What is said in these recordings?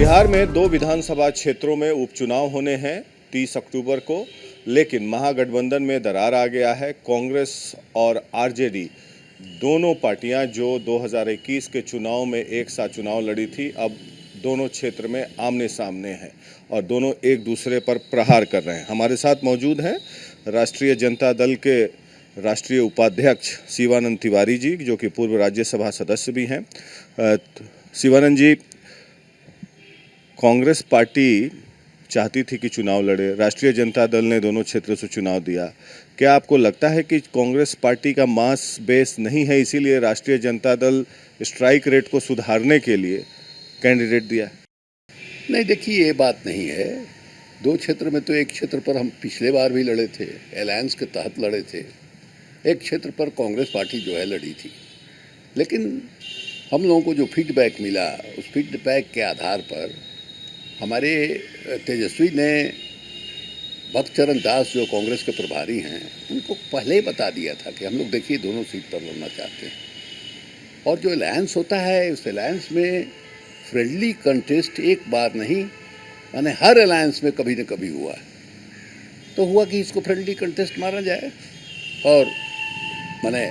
बिहार में 2 विधानसभा क्षेत्रों में उपचुनाव होने हैं 30 अक्टूबर को, लेकिन महागठबंधन में दरार आ गया है। कांग्रेस और आरजेडी दोनों पार्टियां जो 2021 के चुनाव में एक साथ चुनाव लड़ी थी, अब दोनों क्षेत्र में आमने सामने हैं और दोनों एक दूसरे पर प्रहार कर रहे हैं। हमारे साथ मौजूद हैं राष्ट्रीय जनता दल के राष्ट्रीय उपाध्यक्ष शिवानंद तिवारी जी, जो कि पूर्व राज्यसभा सदस्य भी हैं। शिवानंद जी, कांग्रेस पार्टी चाहती थी कि चुनाव लड़े, राष्ट्रीय जनता दल ने दोनों क्षेत्रों से चुनाव दिया। क्या आपको लगता है कि कांग्रेस पार्टी का मास बेस नहीं है, इसीलिए राष्ट्रीय जनता दल स्ट्राइक रेट को सुधारने के लिए कैंडिडेट दिया? नहीं, देखिए, ये बात नहीं है। 2 क्षेत्र में तो एक क्षेत्र पर हम पिछले बार भी लड़े थे, अलायंस के तहत लड़े थे। एक क्षेत्र पर कांग्रेस पार्टी जो है लड़ी थी, लेकिन हम लोगों को जो फीडबैक मिला, उस फीडबैक के आधार पर हमारे तेजस्वी ने भक्तचरण दास, जो कांग्रेस के प्रभारी हैं, उनको पहले ही बता दिया था कि हम लोग देखिए दोनों सीट पर लड़ना चाहते हैं। और जो अलायंस होता है, उस अलायंस में फ्रेंडली कंटेस्ट एक बार नहीं, माने हर अलायंस में कभी न कभी हुआ है। तो हुआ कि इसको फ्रेंडली कंटेस्ट माना जाए और माने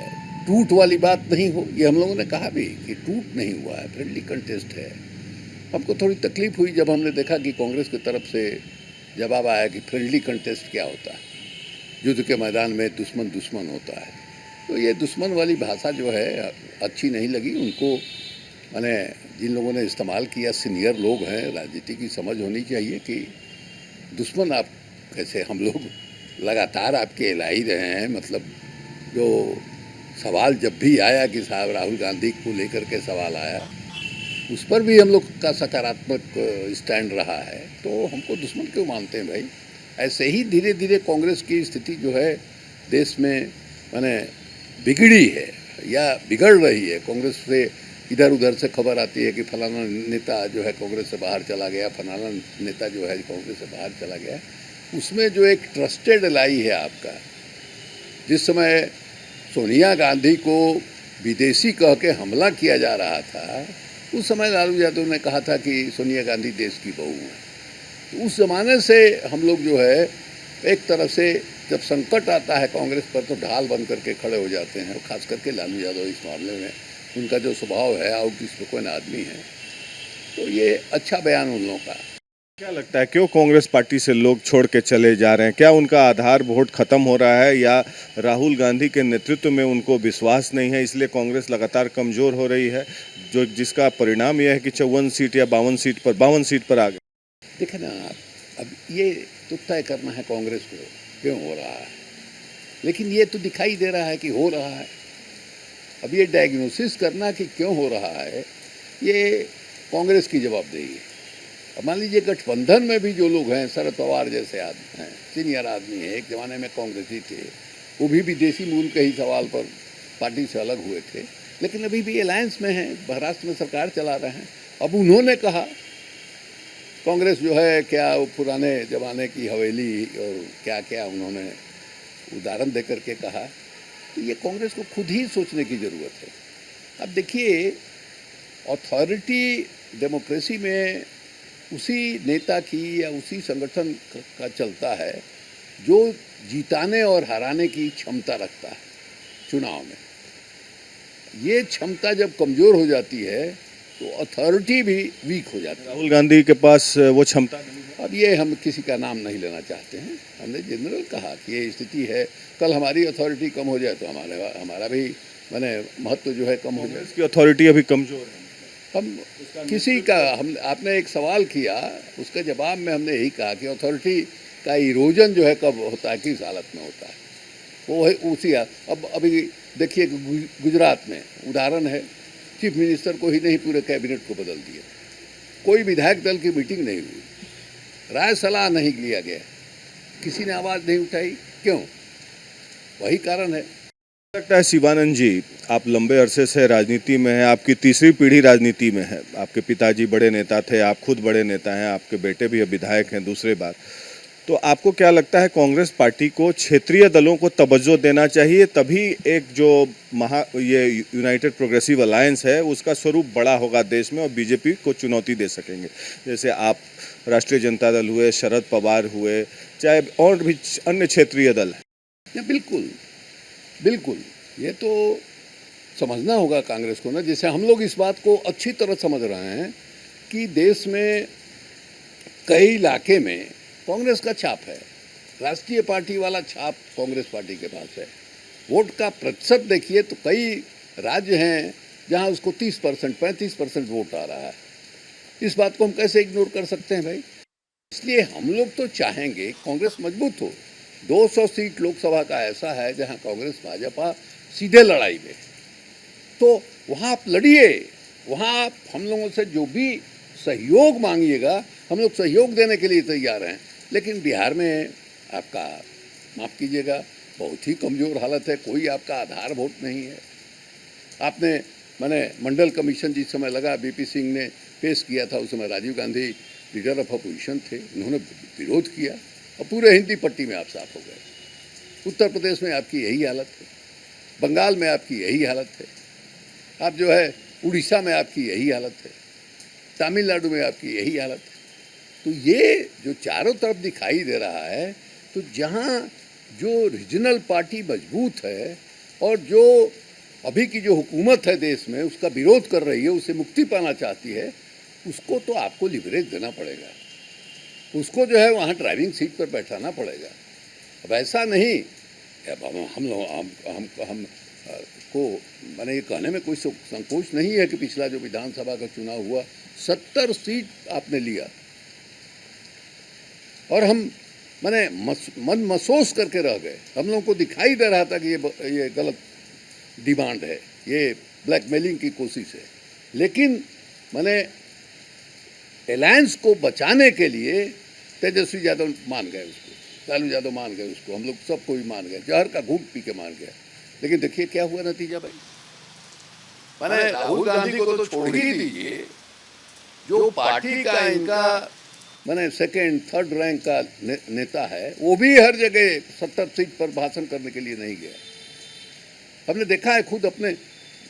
टूट वाली बात नहीं हो। ये हम लोगों ने कहा भी कि टूट नहीं हुआ है, फ्रेंडली कंटेस्ट है। हमको थोड़ी तकलीफ हुई जब हमने देखा कि कांग्रेस की तरफ से जवाब आया कि फ्रेंडली कंटेस्ट क्या होता है, युद्ध के मैदान में दुश्मन दुश्मन होता है। तो ये दुश्मन वाली भाषा जो है अच्छी नहीं लगी उनको। माने जिन लोगों ने इस्तेमाल किया, सीनियर लोग हैं, राजनीति की समझ होनी चाहिए कि दुश्मन आप कैसे, हम लोग लगातार आपके ला ही रहे हैं। मतलब जो सवाल जब भी आया कि साहब राहुल गांधी को लेकर के सवाल आया, उस पर भी हम लोग का सकारात्मक स्टैंड रहा है। तो हमको दुश्मन क्यों मानते हैं भाई? ऐसे ही धीरे धीरे कांग्रेस की स्थिति जो है देश में माने बिगड़ी है या बिगड़ रही है। कांग्रेस से इधर उधर से खबर आती है कि फलाना नेता जो है कांग्रेस से बाहर चला गया, फलाना नेता जो है कांग्रेस से बाहर चला गया। उसमें जो एक ट्रस्टेड एलाई है आपका, जिस समय सोनिया गांधी को विदेशी कह के हमला किया जा रहा था, उस समय लालू यादव ने कहा था कि सोनिया गांधी देश की बहू है। तो उस ज़माने से हम लोग जो है एक तरह से जब संकट आता है कांग्रेस पर तो ढाल बन करके खड़े हो जाते हैं। और ख़ास करके लालू यादव इस मामले में, उनका जो स्वभाव है, आउट स्पोकन आदमी है, तो ये अच्छा बयान उन लोगों का। क्या लगता है क्यों कांग्रेस पार्टी से लोग छोड़ के चले जा रहे हैं? क्या उनका आधार वोट खत्म हो रहा है या राहुल गांधी के नेतृत्व में उनको विश्वास नहीं है, इसलिए कांग्रेस लगातार कमजोर हो रही है, जो जिसका परिणाम यह है कि 54 सीट या 52 सीट पर आ गए? देखे ना, अब ये तो तय करना है कांग्रेस को क्यों हो रहा है, लेकिन ये तो दिखाई दे रहा है कि हो रहा है। अब ये डायग्नोसिस करना कि क्यों हो रहा है, ये कांग्रेस की जवाबदेही है। अब मान लीजिए गठबंधन में भी जो लोग हैं, शरद पवार जैसे आदमी हैं, सीनियर आदमी हैं, एक ज़माने में कांग्रेसी थे, वो भी विदेशी मूल के ही सवाल पर पार्टी से अलग हुए थे, लेकिन अभी भी अलायंस में हैं, महाराष्ट्र में सरकार चला रहे हैं। अब उन्होंने कहा कांग्रेस जो है क्या वो पुराने ज़माने की हवेली और क्या क्या उन्होंने उदाहरण दे करके कहा। तो ये कांग्रेस को खुद ही सोचने की ज़रूरत है। अब देखिए, अथॉरिटी डेमोक्रेसी में उसी नेता की या उसी संगठन का चलता है जो जीताने और हराने की क्षमता रखता है चुनाव में। ये क्षमता जब कमज़ोर हो जाती है तो अथॉरिटी भी वीक हो जाती है। राहुल गांधी के पास वो क्षमता नहीं है। अब ये हम किसी का नाम नहीं लेना चाहते हैं, हमने जनरल कहा कि ये स्थिति है। कल हमारी अथॉरिटी कम हो जाए तो हमारा भी माने महत्व जो है कम हो जाए। इसकी अथॉरिटी अभी कमजोर है। हम किसी का आपने एक सवाल किया, उसके जवाब में हमने यही कहा कि अथॉरिटी का इरोजन जो है कब होता है, किस हालत में होता है, वो है उसी। अब अभी देखिए गुजरात में उदाहरण है, चीफ मिनिस्टर को ही नहीं पूरे कैबिनेट को बदल दिया, कोई विधायक दल की मीटिंग नहीं हुई, राय सलाह नहीं लिया गया, किसी ने आवाज़ नहीं उठाई। क्यों? वही कारण है। लगता है शिवानंद जी, आप लंबे अरसे से राजनीति में हैं, आपकी तीसरी पीढ़ी राजनीति में है। आपके पिताजी बड़े नेता थे, आप खुद बड़े नेता हैं, आपके बेटे भी अब विधायक हैं दूसरे बार। तो आपको क्या लगता है कांग्रेस पार्टी को क्षेत्रीय दलों को तवज्जो देना चाहिए, तभी एक जो ये यूनाइटेड प्रोग्रेसिव अलायंस है उसका स्वरूप बड़ा होगा देश में और बीजेपी को चुनौती दे सकेंगे? जैसे आप राष्ट्रीय जनता दल हुए, शरद पवार हुए, चाहे और भी अन्य क्षेत्रीय दल हैं। बिल्कुल बिल्कुल, ये तो समझना होगा कांग्रेस को ना, जैसे हम लोग इस बात को अच्छी तरह समझ रहे हैं कि देश में कई इलाके में कांग्रेस का छाप है, राष्ट्रीय पार्टी वाला छाप कांग्रेस पार्टी के पास है। वोट का प्रतिशत देखिए तो कई राज्य हैं जहां उसको 30% 35% वोट आ रहा है। इस बात को हम कैसे इग्नोर कर सकते हैं भाई? इसलिए हम लोग तो चाहेंगे कांग्रेस मजबूत हो। 200 सीट लोकसभा का ऐसा है जहां कांग्रेस भाजपा सीधे लड़ाई में, तो वहाँ आप लड़िए, वहाँ आप हम लोगों से जो भी सहयोग मांगिएगा हम लोग सहयोग देने के लिए तैयार हैं। लेकिन बिहार में आपका, माफ़ कीजिएगा, बहुत ही कमज़ोर हालत है, कोई आपका आधार वोट नहीं है। आपने मैंने मंडल कमीशन जिस समय लगा, बीपी सिंह ने पेश किया था, उस समय Rajiv Gandhi leader of opposition थे, उन्होंने विरोध किया और पूरे हिंदी पट्टी में आप साफ हो गए। उत्तर प्रदेश में आपकी यही हालत है, बंगाल में आपकी यही हालत है, आप जो है उड़ीसा में आपकी यही हालत है, तमिलनाडु में आपकी यही हालत है। तो ये जो चारों तरफ दिखाई दे रहा है, तो जहाँ जो रीजनल पार्टी मजबूत है और जो अभी की जो हुकूमत है देश में उसका विरोध कर रही है, उससे मुक्ति पाना चाहती है, उसको तो आपको लिवरेज देना पड़ेगा, उसको जो है वहाँ ड्राइविंग सीट पर बैठाना पड़ेगा। अब ऐसा नहीं, अब हम लोग हम को मैंने ये कहने में कोई संकोच नहीं है कि पिछला जो विधानसभा का चुनाव हुआ 70 सीट आपने लिया और हम मैंने मन महसूस करके रह गए। हम लोगों को दिखाई दे रहा था कि ये गलत डिमांड है, ये ब्लैकमेलिंग की कोशिश है, लेकिन मैंने अलायंस को बचाने के लिए तेजस्वी यादव मान गए उसको, लालू यादव मान गए उसको, हम लोग सब कोई मान गए, जहर का घूंट पी के मान गए। लेकिन देखिए क्या हुआ नतीजा भाई। मैंने राहुल गांधी को तो छोड़ ही दीजिए, जो पार्टी का इनका मैंने सेकेंड थर्ड रैंक का नेता है, वो भी हर जगह 70 सीट पर भाषण करने के लिए नहीं गया। हमने देखा है खुद अपने,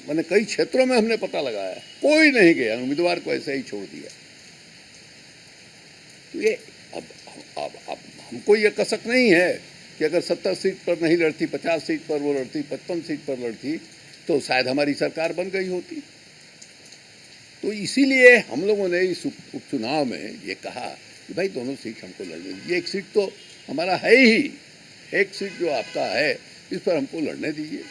मैंने कई क्षेत्रों में हमने पता लगाया, कोई नहीं गया, उम्मीदवार को ऐसे ही छोड़ दिया। तो ये अब हमको ये कसक नहीं है कि अगर 70 सीट पर नहीं लड़ती, 50 सीट पर वो लड़ती, 55 सीट पर लड़ती, तो शायद हमारी सरकार बन गई होती। तो इसीलिए हम लोगों ने इस उपचुनाव में ये कहा कि भाई दोनों सीट हमको लड़ने दीजिए, एक सीट तो हमारा है ही, एक सीट जो आपका है इस पर हमको लड़ने दीजिए,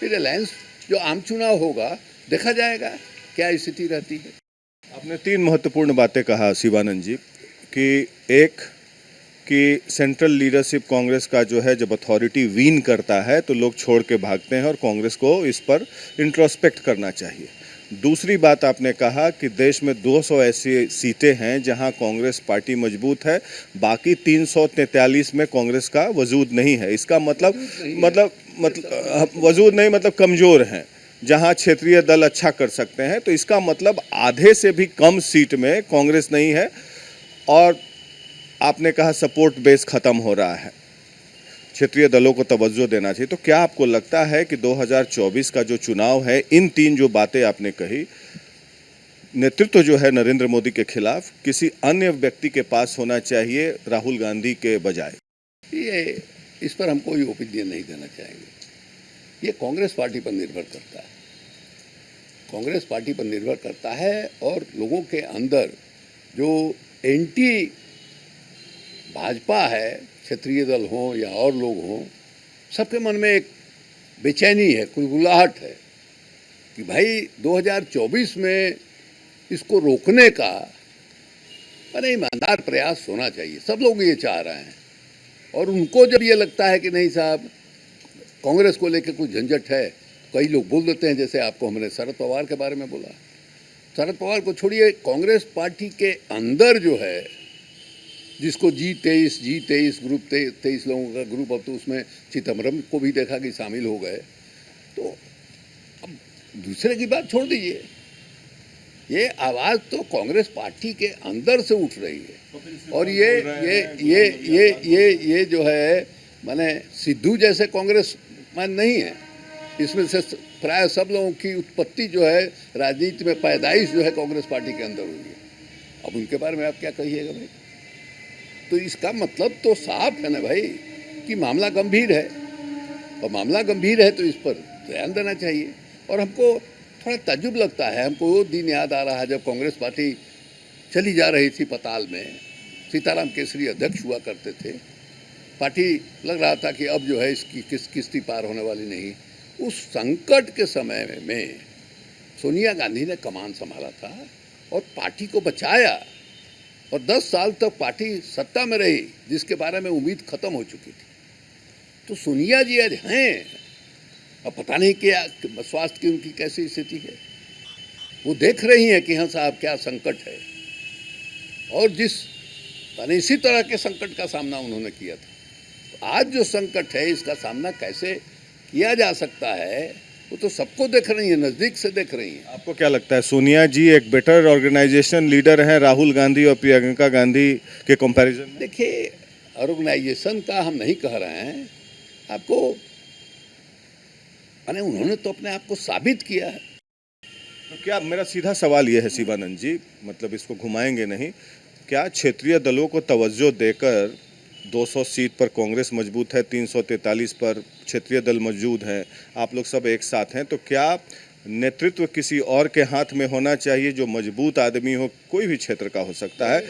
फिर अलायंस जो आम चुनाव होगा देखा जाएगा क्या स्थिति रहती है। आपने 3 महत्वपूर्ण बातें कहा शिवानंद जी, कि एक कि सेंट्रल लीडरशिप कांग्रेस का जो है जब अथॉरिटी वीन करता है तो लोग छोड़ के भागते हैं और कांग्रेस को इस पर इंट्रोस्पेक्ट करना चाहिए। दूसरी बात आपने कहा कि देश में 200 ऐसी सीटें हैं जहां कांग्रेस पार्टी मजबूत है, बाकी 343 में कांग्रेस का वजूद नहीं है। इसका मतलब वजूद नहीं मतलब कमज़ोर हैं, जहां क्षेत्रीय दल अच्छा कर सकते हैं। तो इसका मतलब आधे से भी कम सीट में कांग्रेस नहीं है। और आपने कहा सपोर्ट बेस ख़त्म हो रहा है, क्षेत्रीय दलों को तवज्जो देना चाहिए। तो क्या आपको लगता है कि 2024 का जो चुनाव है, इन 3 जो बातें आपने कही, नेतृत्व जो है नरेंद्र मोदी के खिलाफ किसी अन्य व्यक्ति के पास होना चाहिए राहुल गांधी के बजाय? ये इस पर हम कोई ओपिनियन नहीं देना चाहेंगे। ये कांग्रेस पार्टी पर निर्भर करता है, कांग्रेस पार्टी पर निर्भर करता है और लोगों के अंदर जो एंटी भाजपा है, क्षेत्रीय दल हों या और लोग हों, सबके मन में एक बेचैनी है, कुलबुलाहट है कि भाई 2024 में इसको रोकने का मैंने ईमानदार प्रयास होना चाहिए। सब लोग ये चाह रहे हैं और उनको जब ये लगता है कि नहीं साहब कांग्रेस को लेकर कुछ झंझट है, कई लोग बोल देते हैं, जैसे आपको हमने शरद पवार के बारे में बोला। शरद पवार को छोड़िए, कांग्रेस पार्टी के अंदर जो है, जिसको G23 ग्रुप 23 लोगों का ग्रुप, अब तो उसमें चिदम्बरम को भी देखा कि शामिल हो गए। तो अब दूसरे की बात छोड़ दीजिए, ये आवाज़ तो कांग्रेस पार्टी के अंदर से उठ रही है। और ये जो है माने सिद्धू जैसे कांग्रेस मान नहीं है, इसमें से प्राय सब लोगों की उत्पत्ति जो है राजनीति में पैदाइश जो है कांग्रेस पार्टी के अंदर हुई है। अब उनके बारे में आप क्या कहिएगा भाई? तो इसका मतलब तो साफ है ना भाई कि मामला गंभीर है, और मामला गंभीर है तो इस पर ध्यान देना चाहिए। और हमको थोड़ा ताज्जुब लगता है, हमको वो दिन याद आ रहा है जब कांग्रेस पार्टी चली जा रही थी पताल में, सीताराम केसरी अध्यक्ष हुआ करते थे, पार्टी लग रहा था कि अब जो है इसकी किस्ती पार होने वाली नहीं। उस संकट के समय में सोनिया गांधी ने कमान संभाला था और पार्टी को बचाया, और 10 साल तक पार्टी सत्ता में रही जिसके बारे में उम्मीद खत्म हो चुकी थी। तो सोनिया जी आज हैं, अब पता नहीं क्या स्वास्थ्य की उनकी कैसी स्थिति है, वो देख रही हैं कि हाँ साहब क्या संकट है, और इसी तरह के संकट का सामना उन्होंने किया था। तो आज जो संकट है इसका सामना कैसे किया जा सकता है वो तो सबको देख रही है, नज़दीक से देख रही हैं। आपको क्या लगता है सोनिया जी एक बेटर ऑर्गेनाइजेशन लीडर हैं राहुल गांधी और प्रियंका गांधी के कंपैरिजन में? देखिए, ऑर्गेनाइजेशन का हम नहीं कह रहे हैं आपको, माने उन्होंने तो अपने आप को साबित किया है। तो क्या, मेरा सीधा सवाल ये है शिवानंद जी, मतलब इसको घुमाएंगे नहीं, क्या क्षेत्रीय दलों को तवज्जो देकर 200 सीट पर कांग्रेस मजबूत है, 343 पर क्षेत्रीय दल मौजूद हैं, आप लोग सब एक साथ हैं, तो क्या नेतृत्व किसी और के हाथ में होना चाहिए जो मजबूत आदमी हो, कोई भी क्षेत्र का हो सकता है,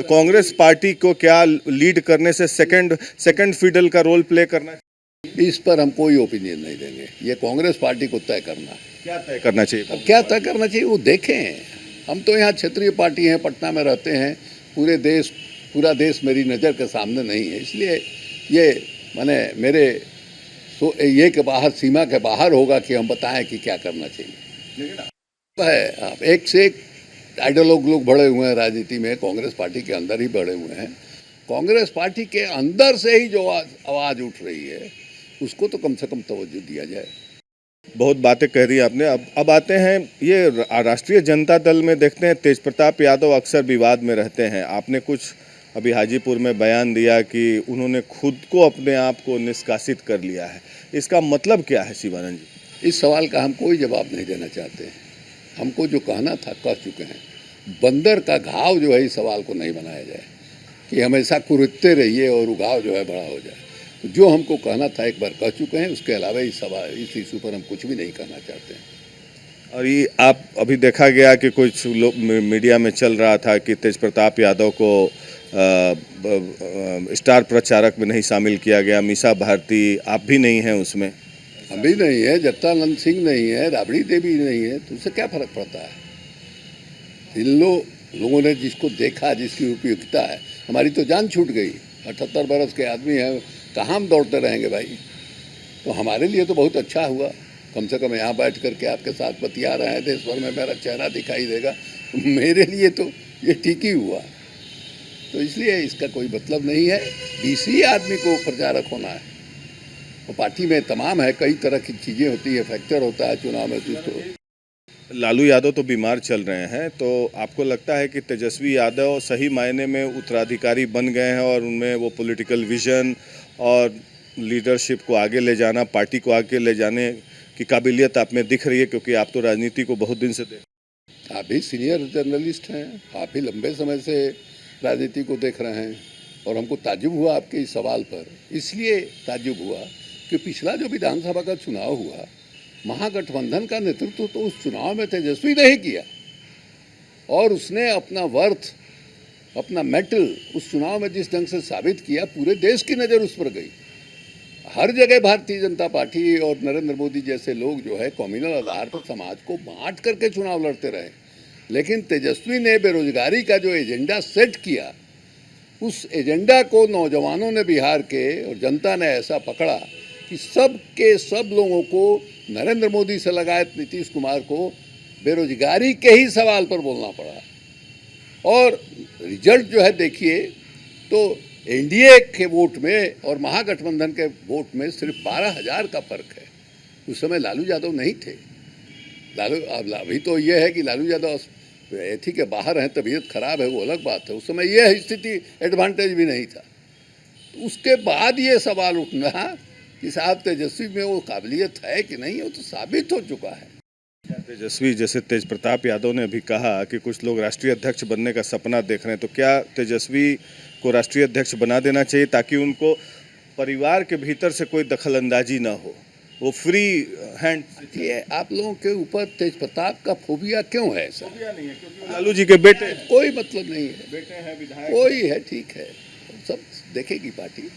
कांग्रेस पार्टी को क्या लीड करने से सेकंड फिडल का रोल प्ले करना चाहिए? इस पर हम कोई ओपिनियन नहीं देंगे, ये कांग्रेस पार्टी को तय करना है। क्या तय करना चाहिए? अब क्या तय करना चाहिए वो देखें। हम तो यहाँ क्षेत्रीय पार्टी हैं, पटना में रहते हैं, पूरा देश मेरी नज़र के सामने नहीं है, इसलिए ये माने मेरे ये के बाहर, सीमा के बाहर होगा कि हम बताएं कि क्या करना चाहिए। है आप एक से एक आइडियोलॉग लोग बढ़े हुए हैं राजनीति में, कांग्रेस पार्टी के अंदर ही बढ़े हुए हैं। कांग्रेस पार्टी के अंदर से ही जो आवाज़ उठ रही है उसको तो कम से कम तवज्जो दिया जाए। बहुत बातें कह दी आपने। अब आते हैं ये राष्ट्रीय जनता दल में देखते हैं तेज प्रताप यादव अक्सर विवाद में रहते हैं। आपने कुछ अभी हाजीपुर में बयान दिया कि उन्होंने खुद को अपने आप को निष्कासित कर लिया है, इसका मतलब क्या है शिवानंद जी? इस सवाल का हम कोई जवाब नहीं देना चाहते हैं। हमको जो कहना था कह चुके हैं। बंदर का घाव जो है इस सवाल को नहीं बनाया जाए कि हमेशा कुरेदते रहिए और वो घाव जो है बड़ा हो जाए। तो जो हमको कहना था एक बार कह चुके हैं, उसके अलावा इस इशू पर हम कुछ भी नहीं कहना चाहते हैं। और ये आप अभी देखा गया कि कुछ लोग मीडिया में चल रहा था कि तेज प्रताप यादव को स्टार प्रचारक में नहीं शामिल किया गया, मीसा भारती आप भी नहीं हैं उसमें। हम भी नहीं है, जत्तानंद सिंह नहीं है, राबड़ी देवी नहीं है, तो उससे क्या फर्क पड़ता है? इन लोगों ने जिसको देखा, जिसकी उपयोगिता है, हमारी तो जान छूट गई। 78 बरस के आदमी हैं, कहाँ हम दौड़ते रहेंगे भाई? तो हमारे लिए तो बहुत अच्छा हुआ, कम से कम यहाँ बैठ करके आपके साथ बतिया रहे हैं, देश भर में मेरा चेहरा दिखाई देगा, मेरे लिए तो ये ठीक ही हुआ। तो इसलिए इसका कोई मतलब नहीं है, 20 आदमी को प्रचारक होना है। और पार्टी में तमाम है, कई तरह की चीज़ें होती है, फैक्टर होता है चुनाव में। तो लालू यादव तो बीमार चल रहे हैं, तो आपको लगता है कि तेजस्वी यादव सही मायने में उत्तराधिकारी बन गए हैं और उनमें वो पॉलिटिकल विजन और लीडरशिप को आगे ले जाना, पार्टी को आगे ले जाने की काबिलियत आप में दिख रही है? क्योंकि आप तो राजनीति को बहुत दिन से आप भी सीनियर जर्नलिस्ट हैं, आप भी लंबे समय से राजनीति को देख रहे हैं, और हमको ताज्जुब हुआ आपके इस सवाल पर। इसलिए ताज्जुब हुआ कि पिछला जो विधानसभा का चुनाव हुआ, महागठबंधन का नेतृत्व तो उस चुनाव में तेजस्वी ने ही किया, और उसने अपना वर्थ, अपना मेटल उस चुनाव में जिस ढंग से साबित किया, पूरे देश की नज़र उस पर गई। हर जगह भारतीय जनता पार्टी और नरेंद्र मोदी जैसे लोग जो है कम्युनल आधार पर समाज को बांट करके चुनाव लड़ते रहे, लेकिन तेजस्वी ने बेरोजगारी का जो एजेंडा सेट किया, उस एजेंडा को नौजवानों ने बिहार के और जनता ने ऐसा पकड़ा कि सब के सब लोगों को, नरेंद्र मोदी से लगाए नीतीश कुमार को, बेरोजगारी के ही सवाल पर बोलना पड़ा। और रिजल्ट जो है देखिए, तो एनडीए के वोट में और महागठबंधन के वोट में सिर्फ 12,000 का फर्क है। उस समय लालू यादव नहीं थे। अभी तो ये है कि लालू यादव एथी के बाहर हैं, तबीयत खराब है, वो अलग बात है। उस समय यह स्थिति एडवांटेज भी नहीं था। तो उसके बाद ये सवाल उठना कि साहब तेजस्वी में वो काबिलियत है कि नहीं, वो तो साबित हो चुका है। तेजस्वी, जैसे तेज प्रताप यादव ने अभी कहा कि कुछ लोग राष्ट्रीय अध्यक्ष बनने का सपना देख रहे हैं, तो क्या तेजस्वी को राष्ट्रीय अध्यक्ष बना देना चाहिए ताकि उनको परिवार के भीतर से कोई दखल अंदाजी ना हो, वो फ्री हैंड? ये आप लोगों के ऊपर तेज प्रताप का फोबिया क्यों है ऐसा? नहीं है, क्योंकि वो लालू जी के बेटे हैं। कोई मतलब नहीं है, बेटे हैं, विधायक कोई है, ठीक है, सब देखेगी पार्टी।